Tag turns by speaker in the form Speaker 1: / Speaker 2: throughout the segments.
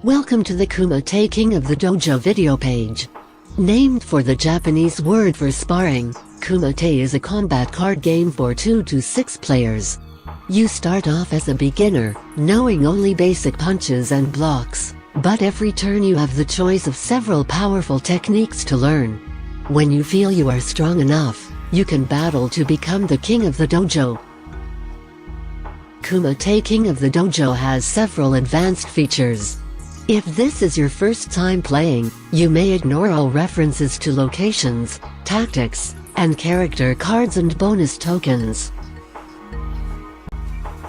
Speaker 1: Welcome to the Kumite King of the Dojo video page. Named for the Japanese word for sparring, Kumite is a combat card game for 2 to 6 players. You start off as a beginner, knowing only basic punches and blocks, but every turn you have the choice of several powerful techniques to learn. When you feel you are strong enough, you can battle to become the king of the dojo. Kumite King of the Dojo has several advanced features. If this is your first time playing, you may ignore all references to locations, tactics, and character cards and bonus tokens.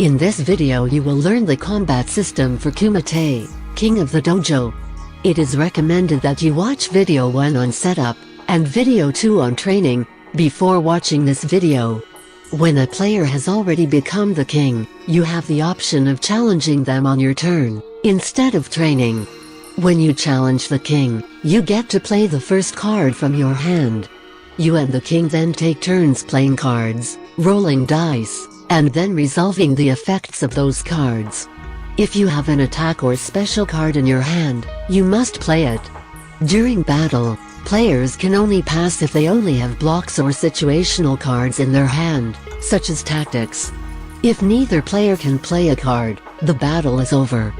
Speaker 1: In this video you will learn the combat system for Kumite, King of the Dojo. It is recommended that you watch video 1 on setup, and video 2 on training, before watching this video. When a player has already become the king, you have the option of challenging them on your turn, instead of training. When you challenge the king, you get to play the first card from your hand. You and the king then take turns playing cards, rolling dice, and then resolving the effects of those cards. If you have an attack or special card in your hand, you must play it. During battle, players can only pass if they only have blocks or situational cards in their hand, such as tactics. If neither player can play a card, the battle is over.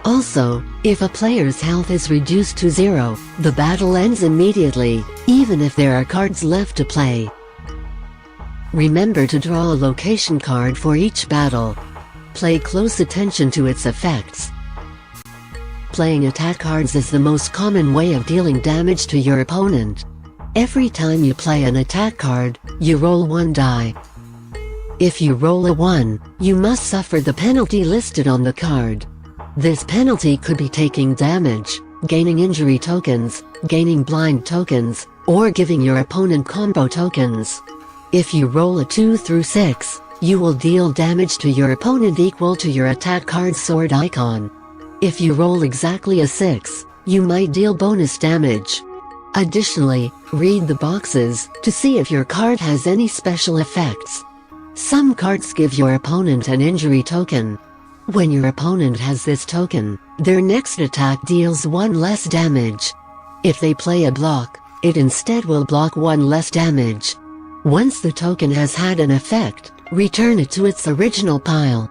Speaker 1: Also, if a player's health is reduced to 0, the battle ends immediately, even if there are cards left to play. Remember to draw a location card for each battle. Pay close attention to its effects. Playing attack cards is the most common way of dealing damage to your opponent. Every time you play an attack card, you roll 1 die. If you roll a 1, you must suffer the penalty listed on the card. This penalty could be taking damage, gaining injury tokens, gaining blind tokens, or giving your opponent combo tokens. If you roll a 2 through 6, you will deal damage to your opponent equal to your attack card's sword icon. If you roll exactly a 6, you might deal bonus damage. Additionally, read the boxes to see if your card has any special effects. Some cards give your opponent an injury token. When your opponent has this token, their next attack deals 1 less damage. If they play a block, it instead will block 1 less damage. Once the token has had an effect, return it to its original pile.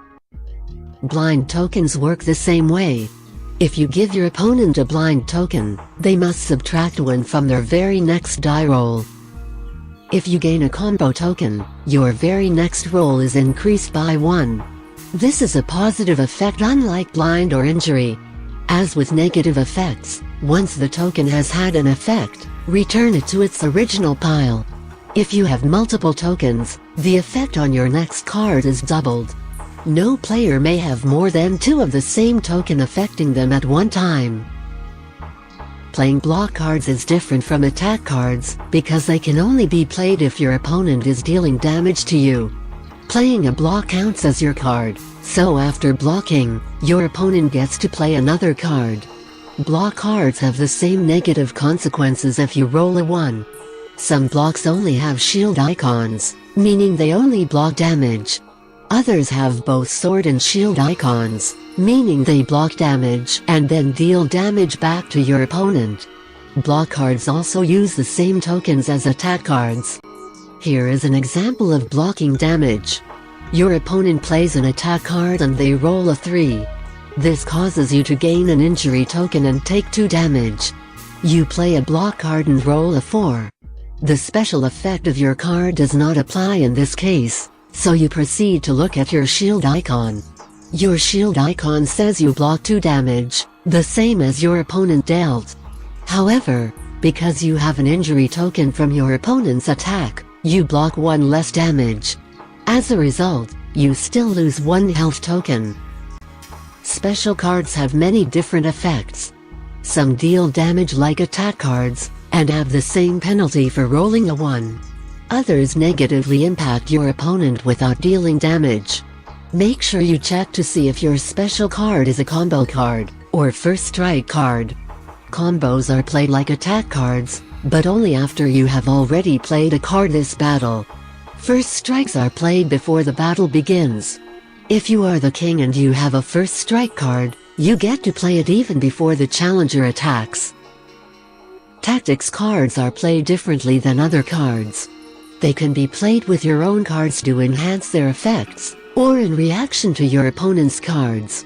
Speaker 1: Blind tokens work the same way. If you give your opponent a blind token, they must subtract 1 from their very next die roll. If you gain a combo token, your very next roll is increased by 1. This is a positive effect unlike blind or injury. As with negative effects, once the token has had an effect, return it to its original pile. If you have multiple tokens, the effect on your next card is doubled. No player may have more than 2 of the same token affecting them at one time. Playing block cards is different from attack cards, because they can only be played if your opponent is dealing damage to you. Playing a block counts as your card, so after blocking, your opponent gets to play another card. Block cards have the same negative consequences if you roll a 1. Some blocks only have shield icons, meaning they only block damage. Others have both sword and shield icons, meaning they block damage and then deal damage back to your opponent. Block cards also use the same tokens as attack cards. Here is an example of blocking damage. Your opponent plays an attack card and they roll a 3. This causes you to gain an injury token and take 2 damage. You play a block card and roll a 4. The special effect of your card does not apply in this case, so you proceed to look at your shield icon. Your shield icon says you block 2 damage, the same as your opponent dealt. However, because you have an injury token from your opponent's attack, you block 1 less damage. As a result, you still lose 1 health token. Special cards have many different effects. Some deal damage like attack cards, and have the same penalty for rolling a 1. Others negatively impact your opponent without dealing damage. Make sure you check to see if your special card is a combo card, or first strike card. Combos are played like attack cards, but only after you have already played a card this battle. First strikes are played before the battle begins. If you are the king and you have a first strike card, You get to play it even before the challenger attacks. Tactics cards are played differently than other cards. They can be played with your own cards to enhance their effects, or in reaction to your opponent's cards.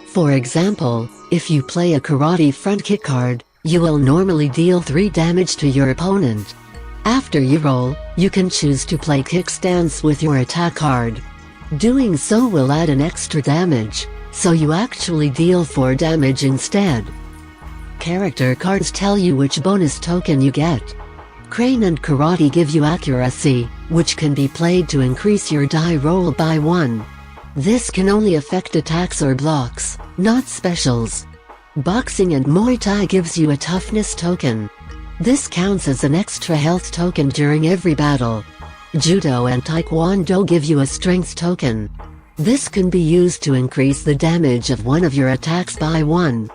Speaker 1: For example, if you play a karate front kick card, you will normally deal 3 damage to your opponent. After you roll, you can choose to play kick stance with your attack card. Doing so will add an extra damage, so you actually deal 4 damage instead. Character cards tell you which bonus token you get. Crane and Karate give you accuracy, which can be played to increase your die roll by 1. This can only affect attacks or blocks, not specials. Boxing and Muay Thai gives you a toughness token. This counts as an extra health token during every battle. Judo and Taekwondo give you a strength token. This can be used to increase the damage of one of your attacks by 1.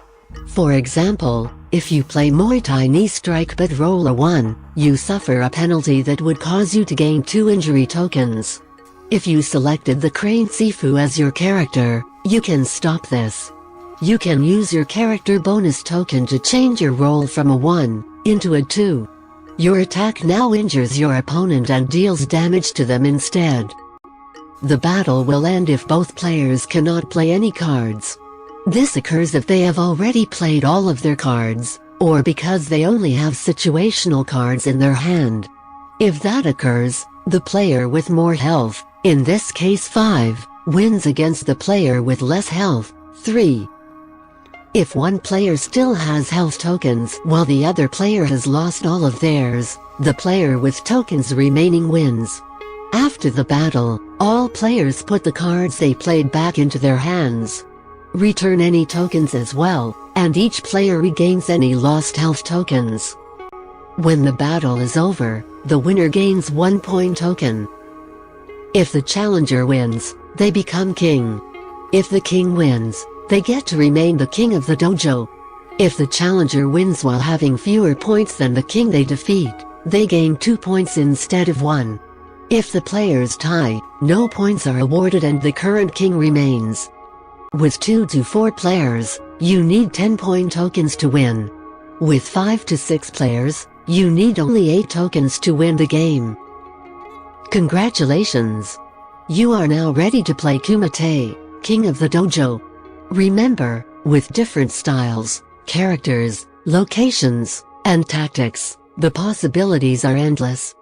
Speaker 1: For example, if you play Muay Thai knee strike but roll a 1, you suffer a penalty that would cause you to gain 2 injury tokens. If you selected the Crane Sifu as your character, you can stop this. You can use your character bonus token to change your roll from a 1 into a 2. Your attack now injures your opponent and deals damage to them instead. The battle will end if both players cannot play any cards. This occurs if they have already played all of their cards, or because they only have situational cards in their hand. If that occurs, the player with more health, in this case 5, wins against the player with less health, 3. If one player still has health tokens while the other player has lost all of theirs, the player with tokens remaining wins. After the battle, all players put the cards they played back into their hands. Return any tokens as well, and each player regains any lost health tokens. When the battle is over, the winner gains 1 point token. If the challenger wins, they become king. If the king wins, they get to remain the king of the dojo. If the challenger wins while having fewer points than the king they defeat, they gain 2 points instead of 1. If the players tie, no points are awarded and the current king remains. With 2 to 4 players, you need 10-point tokens to win. With 5 to 6 players, you need only 8 tokens to win the game. Congratulations! You are now ready to play Kumite, King of the Dojo. Remember, with different styles, characters, locations, and tactics, the possibilities are endless.